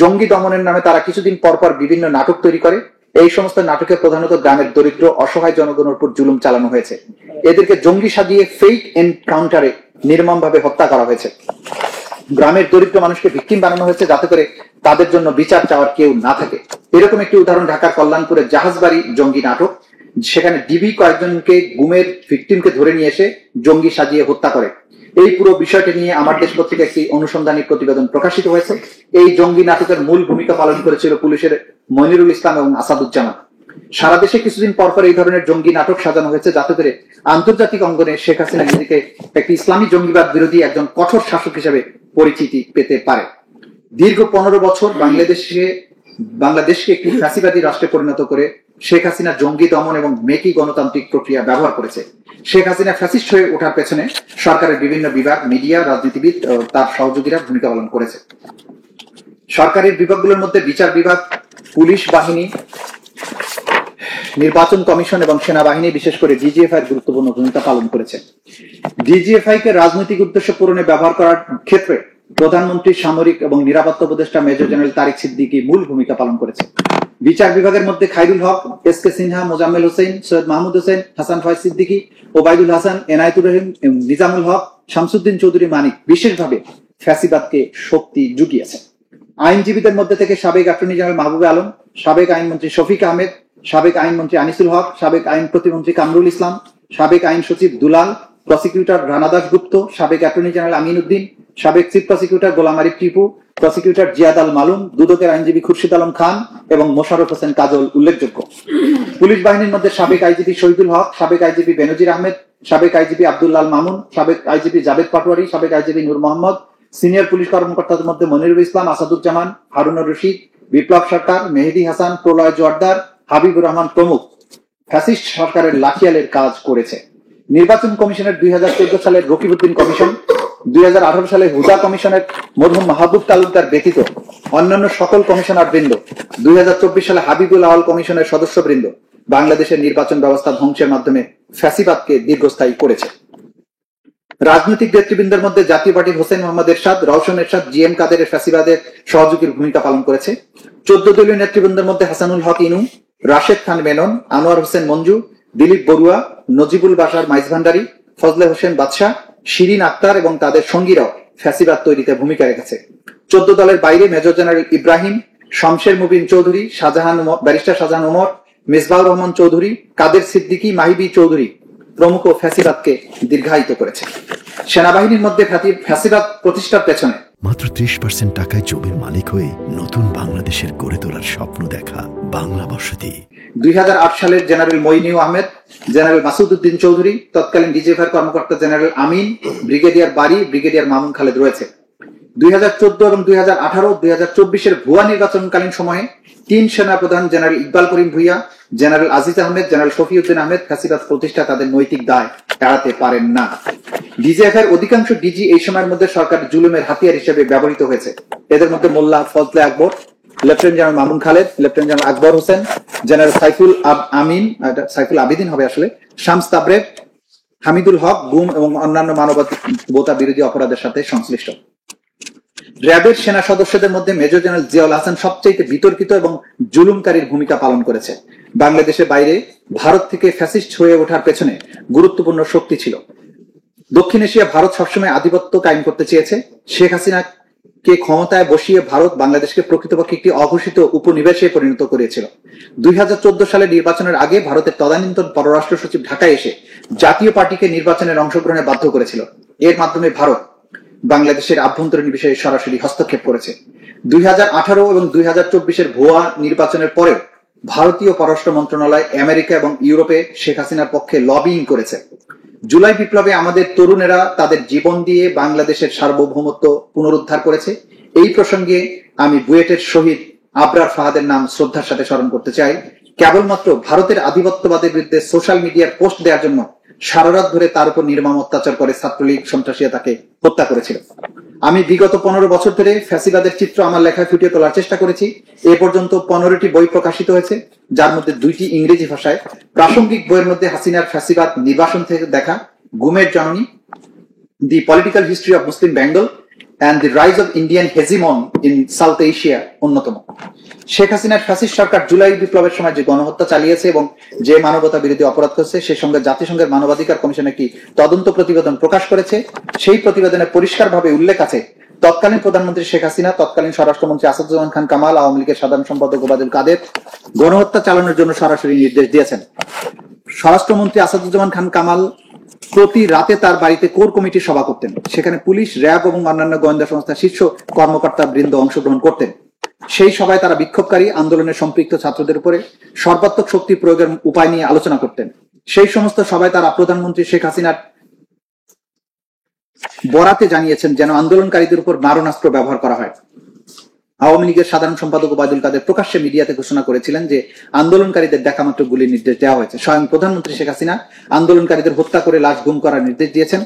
জঙ্গি দমনের নামে তারা কিছুদিন পর পর বিভিন্ন নাটক তৈরি করে। এই সমস্ত নাটকে প্রধানত গ্রামের দরিদ্র অসহায় জনগণের উপর জুলুম চালানো হয়েছে। এদেরকে জঙ্গি সাজিয়ে ফেক এনকাউন্টারে নির্মমভাবে হত্যা করা হয়েছে। গ্রামের দরিদ্র মানুষকে ভিকটিম বানানো হয়েছে যাতে করে তাদের জন্য বিচার চাওয়ার কেউ না থাকে। এরকম একটি উদাহরণ ঢাকার কল্যাণপুরের জাহাজবাড়ি জঙ্গি নাটক। সেখানে ডিবি কয়েকজনকে গুমের ভিকটিমকে ধরে নিয়ে এসে জঙ্গি সাজিয়ে হত্যা করে। এই পুরো বিষয়টি নিয়ে আমার দেশ পত্রিকা একটি অনুসন্ধানী প্রতিবেদন প্রকাশিত হয়েছে। এই জঙ্গি নাটকের মূল ভূমিকা পালন করেছিল পুলিশের মনিরুল ইসলাম এবং আসাদুজ্জামান। সারা দেশে কিছুদিন পর পর এই ধরনের জঙ্গি নাটক সাজানো হয়েছে যাতে করে আন্তর্জাতিক অঙ্গনে শেখ হাসিনা নিজেকে একটি ইসলামী জঙ্গিবাদ বিরোধী একজন কঠোর শাসক হিসেবে পরিচিতি পেতে পারে। দীর্ঘ 15 বছর বাংলাদেশকে একটি ফ্যাসিবাদী রাষ্ট্রে পরিণত করে শেখ হাসিনা জঙ্গি দমন এবং মেকি গণতান্ত্রিক প্রক্রিয়া ব্যবহার করেছে। শেখ হাসিনা ফ্যাসিস্ট হয়ে ওঠার পেছনে সরকারের বিভিন্ন বিভাগ, মিডিয়া, রাজনীতিবিদ ও তার সহযোগীরা ভূমিকা পালন করেছে। সরকারের বিভাগগুলোর মধ্যে বিচার বিভাগ, পুলিশ বাহিনী, নির্বাচন কমিশন এবং সেনাবাহিনী, বিশেষ করে ডিজিএফআই এর গুরুত্বপূর্ণ ভূমিকা পালন করেছে। ডিজিএফআই কে রাজনৈতিক উদ্দেশ্য পূরণে ব্যবহার করার ক্ষেত্রে প্রধানমন্ত্রী, সামরিক এবং নিরাপত্তা উপদেষ্টা মেজর জেনারেল তারিক সিদ্দিকী মূল ভূমিকা পালন করেছে। বিচার বিভাগের মধ্যে খায়রুল হক, এস.কে. সিনহা, মোজাম্মেল হোসেন, সৈয়দ মাহমুদ হোসেন, হাসান ফয়েজ সিদ্দিকী, ওবায়দুল হাসান, এনায়েতুর রহিম, নিজামুল হক, শামসুদ্দিন চৌধুরী মানিক বিশেষভাবে ফ্যাসিবাদকে শক্তি জুগিয়েছে। আইনজীবীদের মধ্যে থেকে সাবেক অ্যাটর্নি জেনারেল মাহবুবে আলম, সাবেক আইনমন্ত্রী শফিক আহমেদ, সাবেক আইনমন্ত্রী আনিসুল হক, সাবেক আইন প্রতিমন্ত্রী কামরুল ইসলাম, সাবেক আইন সচিব দুলাল, প্রসিকিউটর রানা দাস গুপ্ত, সাবেক অ্যাটর্নি জেনারেল আমিন উদ্দিন, সাবেক চিফ প্রসিকিউটর গোলাম আরিফ টিপু, প্রসিকিউটর জিয়াদ আল মালুম, দুদকের আইনজীবী খুরশিদ আলম খান এবং মোশাররফ হোসেন কাজল উল্লেখযোগ্য। পুলিশ বাহিনীর মধ্যে সাবেক আইজিপি শহীদুল হক, সাবেক আইজিপি বেনজির আহমেদ, সাবেক আইজিপি আব্দুল্লাহ মামুন, সাবেক আইজিপি জাভেদ পাটোয়ারি, সাবেক আইজিপি নূর মোহাম্মদ, সিনিয়র পুলিশ কর্মকর্তাদের মধ্যে মনিরুল ইসলাম, আসাদুজ্জামান, হারুনুর রশিদ, বিপ্লব সরকার, মেহেদী হাসান, প্রলয় জোয়ারদার, হাবিবুর রহমান প্রমুখ ফ্যাসিস্ট সরকারের লাঠিয়ালের কাজ করেছে। নির্বাচন কমিশনের 2014 সালের রকিবউদ্দিন কমিশন, 2018 সালে হুদা কমিশনের মরহুম মাহবুব তালুকদার ব্যতীত অন্যান্য সকল কমিশনার বৃন্দ, 2024 সালে হাবিবুল আওয়াল কমিশনের সদস্য বৃন্দ বাংলাদেশের নির্বাচন ব্যবস্থা ধ্বংসের মাধ্যমে ফ্যাসিবাদকে দীর্ঘস্থায়ী করেছে। রাজনৈতিক নেতৃবৃন্দের মধ্যে জাতীয় পার্টির হোসেন মোহাম্মদ এরশাদ, রওশন এরশাদ, জি এম কাদেরের ফ্যাসিবাদের সহযোগীর ভূমিকা পালন করেছে। 14 দলীয় নেতৃবৃন্দের মধ্যে হাসানুল হক ইনু, রাশেদ খান মেনন, আনোয়ার হোসেন মঞ্জু, দিলীপ বড়ুয়া, নজিবুল বাশার মাইজভান্ডারি, ফজলে হোসেন বাদশাহ, শিরিন আক্তার এবং তাদের সঙ্গীরাও ফ্যাসিবাদ তৈরিতে ভূমিকা রেখেছে। 14 দলের বাইরে major general Ibrahim, Shamsher Mubin Chowdhury, barrister Shahjahan Omar, Misbaur Rahman Chowdhury, কাদের সিদ্দিকী, মাহিবি চৌধুরী প্রমুখ ফ্যাসিবাদকে দীর্ঘায়িত করেছে। সেনাবাহিনীর মধ্যে ফ্যাসিবাদ প্রতিষ্ঠার পেছনে মাত্র 30% টাকায় জমির মালিক হয়ে নতুন বাংলাদেশের গড়ে তোলার স্বপ্ন দেখা বাংলা বসতি। 2008 সালের জেনারেল মইনিউ আহমেদ, জেনারেল মাসুদ উদ্দিন চৌধুরী, তৎকালীন ডিজিএফআই কর্মকর্তা জেনারেল আমিন, ব্রিগেডিয়ার বারি, ব্রিগেডিয়ার মামুন খালেদ রয়েছে। 2014 এবং 2018, 2024 ভুয়া নির্বাচনকালীন সময়ে 3 সেনা প্রধান জেনারেল ইকবাল করিম ভুইয়া, জেনারেল আজিজ আহমেদ, জেনারেল শফিউদ্দিন আহমেদ ফ্যাসিবাদ প্রতিষ্ঠা তাদের নৈতিক দায় এড়াতে পারেন না। ডিজিএফআই অধিকাংশ ডিজি এই সময়ের মধ্যে সরকারের জুলুমের হাতিয়ার হিসেবে ব্যবহৃত হয়েছে। এদের মধ্যে Mollah Fazle Akbar, lieutenant general Mamun Khaled, lieutenant general Akbar Hossain, general Saiful Abedin হবে আসলে, শামস তাবরেক, হামিদুল হক গুম এবং অন্যান্য মানবতা বিরোধী অপরাধের সাথে সংশ্লিষ্ট। র্যাবের সেনা সদস্যদের মধ্যে মেজর জেনারেল জিয়াউল হাসান সবচেয়ে বিতর্কিত এবং জুলুমকারীর ভূমিকা পালন করেছে। বাংলাদেশের বাইরে ভারত থেকে ফ্যাসিস্ট হয়ে ওঠার পেছনে গুরুত্বপূর্ণ শক্তি ছিল। দক্ষিণ এশিয়া ভারত সবসময় আধিপত্য কায়েম করতে চেয়েছে। শেখ হাসিনাকে ক্ষমতায় বসিয়ে ভারত বাংলাদেশকে প্রকৃতপক্ষে একটি অঘোষিত উপনিবেশে পরিণত করেছিল। 2014 সালে নির্বাচনের আগে ভারতের তদানীন্তন পররাষ্ট্র সচিব ঢাকায় এসে জাতীয় পার্টিকে নির্বাচনের অংশগ্রহণে বাধ্য করেছিল। এর মাধ্যমে ভারত বাংলাদেশের আভ্যন্তরীণ বিষয়ে সরাসরি হস্তক্ষেপ করেছে। 2018 এবং 2024 ভুয়া নির্বাচনের পরেও ভারতীয় পররাষ্ট্র মন্ত্রণালয় আমেরিকা এবং ইউরোপে শেখ হাসিনার পক্ষে লবিং করেছে। জুলাই বিপ্লবে আমাদের তরুণেরা তাদের জীবন দিয়ে বাংলাদেশের সার্বভৌমত্ব পুনরুদ্ধার করেছে। এই প্রসঙ্গে আমি বুয়েটের শহীদ আবরার ফাহাদের নাম শ্রদ্ধার সাথে স্মরণ করতে চাই। কেবলমাত্র ভারতের আধিপত্যবাদের বিরুদ্ধে সোশ্যাল মিডিয়ার পোস্ট দেওয়ার জন্য সারা রাত ধরে তার উপর নির্মম অত্যাচার করে ছাত্রলীগ সন্ত্রাসীরা তাকে হত্যা করেছিল। আমি বিগত 15 বছর ধরে ফ্যাসিবাদের চিত্র আমার লেখায় ফুটিয়ে তোলার চেষ্টা করেছি। এ পর্যন্ত 15টি বই প্রকাশিত হয়েছে, যার মধ্যে 2টি ইংরেজি ভাষায়। প্রাসঙ্গিক বইয়ের মধ্যে হাসিনার ফ্যাসিবাদ নির্বাসন থেকে দেখা, গুমের জননী, the political history of Muslim Bengal, and the rise of Indian hegemony in South Asia অন্যতম। শেখ হাসিনার ফ্যাসিস্ট সরকার জুলাই বিপ্লবের সময় যে গণহত্যা চালিয়েছে এবং যে মানবতা বিরোধী অপরাধ করেছে সে সঙ্গে জাতিসংঘের মানবাধিকার কমিশন একটি তদন্ত প্রতিবেদন প্রকাশ করেছে। সেই প্রতিবেদনে পরিষ্কারভাবে উল্লেখ আছে তৎকালীন প্রধানমন্ত্রী শেখ হাসিনা, তৎকালীন স্বরাষ্ট্রমন্ত্রী আসাদুজ্জামান খান কামাল, আওয়ামী লীগের সাধারণ সম্পাদক ওবায়দুল কাদের গণহত্যা চালানোর জন্য সরাসরি নির্দেশ দিয়েছেন। স্বরাষ্ট্রমন্ত্রী আসাদুজ্জামান খান কামাল প্রতি রাতে তার বাড়িতে কোর কমিটির সভা করতেন। সেখানে পুলিশ, র্যাব এবং অন্যান্য গোয়েন্দা সংস্থার শীর্ষ কর্মকর্তা বৃন্দ অংশগ্রহণ করতেন। সেই সভায় তারা বিক্ষোভকারী আন্দোলনের সম্পৃক্ত ছাত্রদের উপরে সর্বাত্মক শক্তি প্রয়োগের উপায় নিয়ে আলোচনা করতেন। সেই সমস্ত সভায় তারা প্রধানমন্ত্রী শেখ হাসিনার বরাতে জানিয়েছেন যেন আন্দোলনকারীদের উপর মারণাস্ত্র ব্যবহার করা হয়। আওয়ামী লীগের সাধারণ সম্পাদক ওবায়দুল কাদের প্রকাশ্যে মিডিয়াতে ঘোষণা করেছিলেন যে আন্দোলনকারীদের দেখামাত্র গুলির নির্দেশ দেওয়া হয়েছে। স্বয়ং প্রধানমন্ত্রী শেখ হাসিনা আন্দোলনকারীদের হত্যা করে লাশ গুম করার নির্দেশ দিয়েছেন।